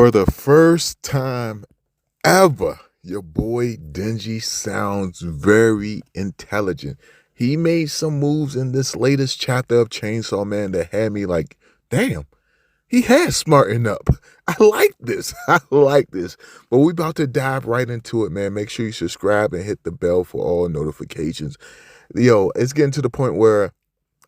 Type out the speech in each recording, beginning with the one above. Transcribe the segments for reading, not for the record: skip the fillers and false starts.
For the first time ever, your boy Denji sounds very intelligent. He made some moves in this latest chapter of Chainsaw Man that had me like, damn, he has smartened up. I like this. I like this. But we about to dive right into it, man. Make sure you subscribe and hit the bell for all notifications. Yo, it's getting to the point where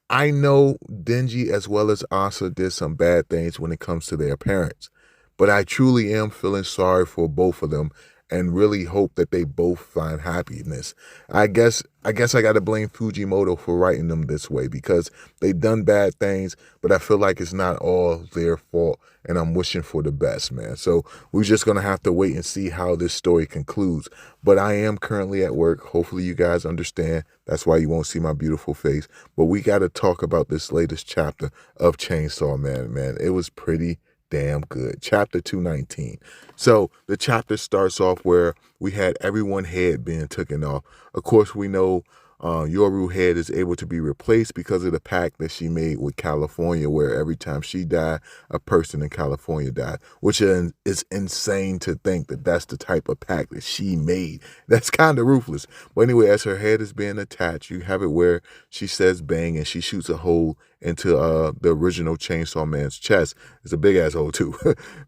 I know Denji as well as Asa did some bad things when it comes to their parents, but I truly am feeling sorry for both of them and really hope that they both find happiness. I guess I got to blame Fujimoto for writing them this way because they've done bad things, but I feel like it's not all their fault and I'm wishing for the best, man. So we're just going to have to wait and see how this story concludes. But I am currently at work. Hopefully you guys understand. That's why you won't see my beautiful face. But we got to talk about this latest chapter of Chainsaw Man, man. It was pretty damn good. Chapter 219. So the chapter starts off where we had everyone's head being taken off. Of course, we know Yoru head is able to be replaced because of the pact that she made with California, where every time she died, a person in California died, which is insane to think that that's the type of pact that she made. That's kind of ruthless. But anyway, as her head is being attached, you have it where she says bang and she shoots a hole into the original Chainsaw Man's chest. It's a big ass hole too.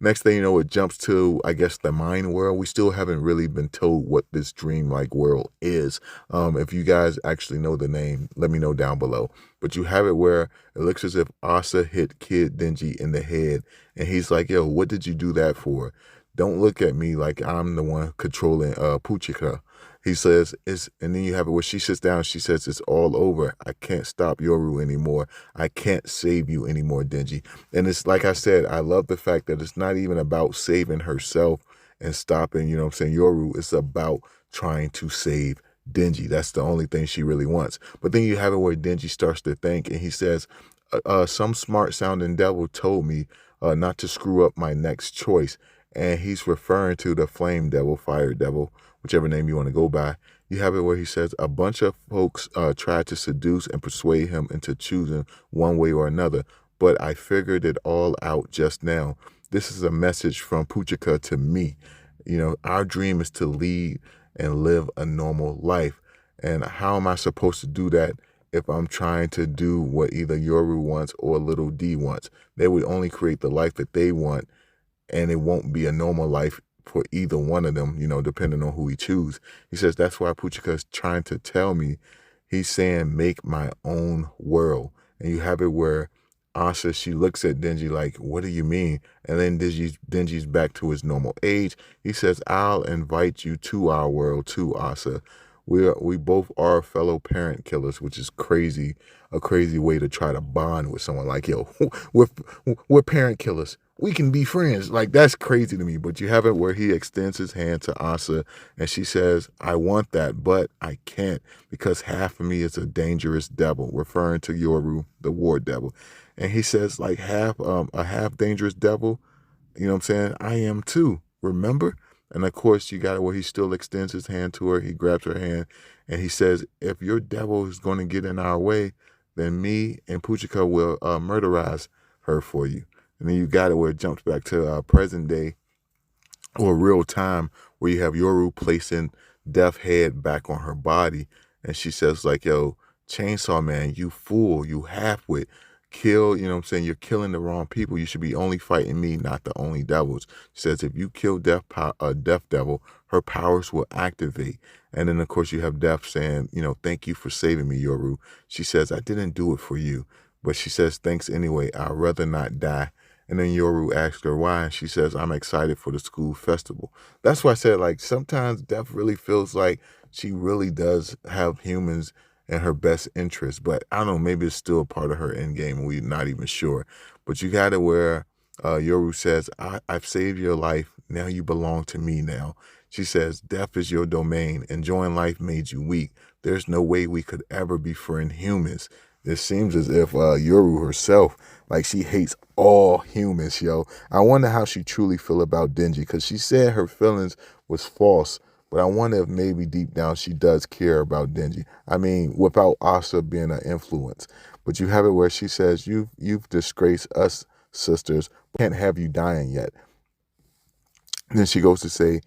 Next thing you know, it jumps to, I guess, the mind world. We still haven't really been told what this dreamlike world is. If you guys actually know the name, let me know down below. But you have it where it looks as if Asa hit Kid Denji in the head, and he's like, yo, what did you do that for? Don't look at me like I'm the one controlling Puchika. He says, and then you have it where she sits down, she says, it's all over. I can't stop Yoru anymore. I can't save you anymore, Denji. And it's like I said, I love the fact that it's not even about saving herself and stopping, you know what I'm saying, Yoru. It's about trying to save Denji. That's the only thing she really wants. But then you have it where Denji starts to think, and he says, some smart sounding devil told me not to screw up my next choice. And he's referring to the flame devil, fire devil, whichever name you want to go by. You have it where he says a bunch of folks tried to seduce and persuade him into choosing one way or another, but I figured it all out just now. This is a message from Puchika to me. You know, our dream is to lead and live a normal life. And how am I supposed to do that if I'm trying to do what either Yoru wants or Little D wants? They would only create the life that they want, and it won't be a normal life for either one of them, you know, depending on who he chooses. He says that's why Puchika is trying to tell me. He's saying make my own world. And you have it where Asa, she looks at Denji like, what do you mean? And then Denji's back to his normal age. He says, I'll invite you to our world too, Asa. We both are fellow parent killers, which is crazy, a crazy way to try to bond with someone. Like, yo, we're parent killers. We can be friends. Like, that's crazy to me. But you have it where he extends his hand to Asa, and she says, I want that, but I can't because half of me is a dangerous devil, referring to Yoru, the war devil. And he says, like, a half dangerous devil, you know what I'm saying? I am too, remember? And of course, you got it where he still extends his hand to her. He grabs her hand and he says, if your devil is going to get in our way, then me and Puchika will murderize her for you. And then you got it where it jumps back to present day or real time where you have Yoru placing Death Head back on her body. And she says like, yo, Chainsaw Man, you fool, you half-wit. Kill, you know what I'm saying? You're killing the wrong people. You should be only fighting me, not the only devils. She says if you kill Death Devil, her powers will activate. And then, of course, you have Death saying, you know, thank you for saving me, Yoru. She says, I didn't do it for you. But she says, thanks anyway. I'd rather not die. And then Yoru asks her why, and she says, I'm excited for the school festival. That's why I said, like, sometimes Death really feels like she really does have humans in her best interest. But I don't know, maybe it's still a part of her end game, and we're not even sure. But you got it where Yoru says, I've saved your life. Now you belong to me now. She says, death is your domain. Enjoying life made you weak. There's no way we could ever befriend humans. It seems as if Yoru herself, like she hates all humans, yo. I wonder how she truly feel about Denji, because she said her feelings was false, but I wonder if maybe deep down she does care about Denji. I mean, without Asa being an influence. But you have it where she says, you've disgraced us, sisters. We can't have you dying yet. And then she goes to say,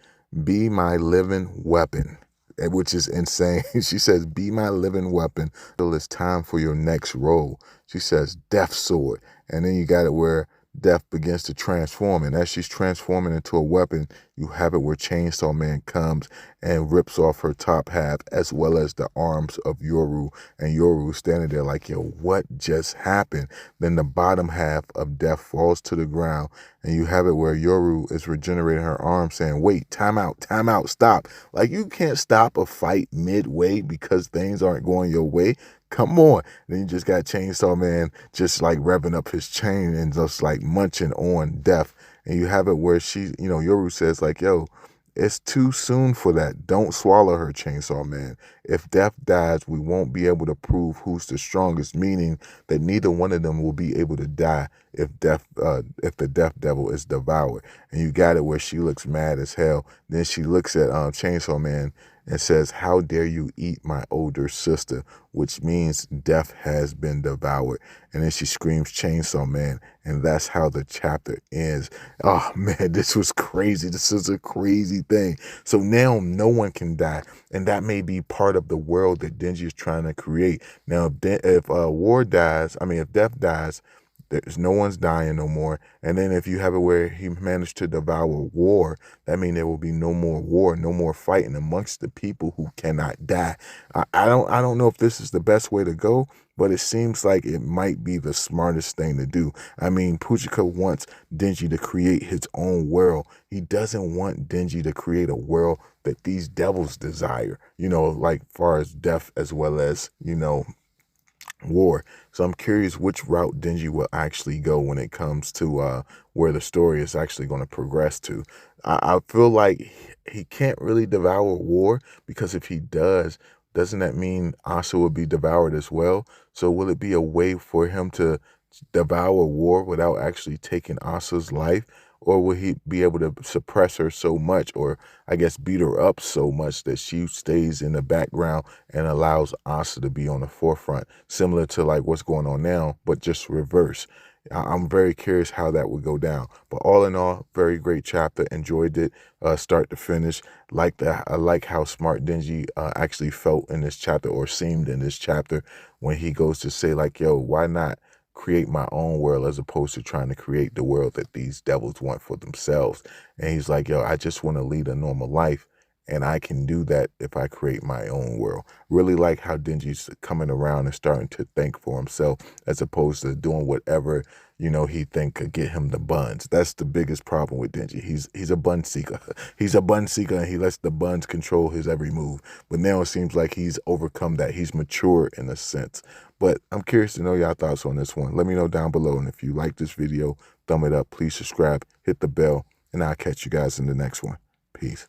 be my living weapon, which is insane. She says, be my living weapon till it's time for your next role. She says, death sword. And then you got it where death begins to transform. And as she's transforming into a weapon, you have it where Chainsaw Man comes and rips off her top half as well as the arms of Yoru. And Yoru standing there like, yo, what just happened? Then the bottom half of death falls to the ground. And you have it where Yoru is regenerating her arm saying, wait, time out, stop. Like, you can't stop a fight midway because things aren't going your way. Come on. Then you just got Chainsaw Man just like revving up his chain and just like munching on death. And you have it where she, Yoru says like, yo, it's too soon for that. Don't swallow her, Chainsaw Man. If death dies, we won't be able to prove who's the strongest, meaning that neither one of them will be able to die if the death devil is devoured. And you got it where she looks mad as hell. Then she looks at Chainsaw Man and says, how dare you eat my older sister, which means death has been devoured. And then she screams, Chainsaw Man. And that's how the chapter ends. Oh, man, this was crazy. This is a crazy thing. So now no one can die. And that may be part of the world that Denji is trying to create. Now, if death dies, there's no one's dying no more. And then if you have it where he managed to devour war, that means there will be no more war, no more fighting amongst the people who cannot die. I don't know if this is the best way to go, but it seems like it might be the smartest thing to do. I mean, Pochita wants Denji to create his own world. He doesn't want Denji to create a world that these devils desire, like far as death as well as, war. So I'm curious which route Denji will actually go when it comes to where the story is actually going to progress to. I feel like he can't really devour war, because if he does, doesn't that mean Asa will be devoured as well? So will it be a way for him to devour war without actually taking Asa's life? Or will he be able to suppress her so much, or I guess beat her up so much, that she stays in the background and allows Asa to be on the forefront, similar to like what's going on now, but just reverse? I'm very curious how that would go down. But all in all, very great chapter. Enjoyed it start to finish. I like how smart Denji actually felt in this chapter, or seemed in this chapter, when he goes to say like, yo, why not create my own world as opposed to trying to create the world that these devils want for themselves? And he's like, yo, I just want to lead a normal life, and I can do that if I create my own world. Really like how Denji's coming around and starting to think for himself, as opposed to doing whatever, he think could get him the buns. That's the biggest problem with Denji. He's a bun seeker. He's a bun seeker, and he lets the buns control his every move. But now it seems like he's overcome that. He's mature in a sense. But I'm curious to know y'all thoughts on this one. Let me know down below. And if you like this video, thumb it up. Please subscribe, hit the bell, and I'll catch you guys in the next one. Peace.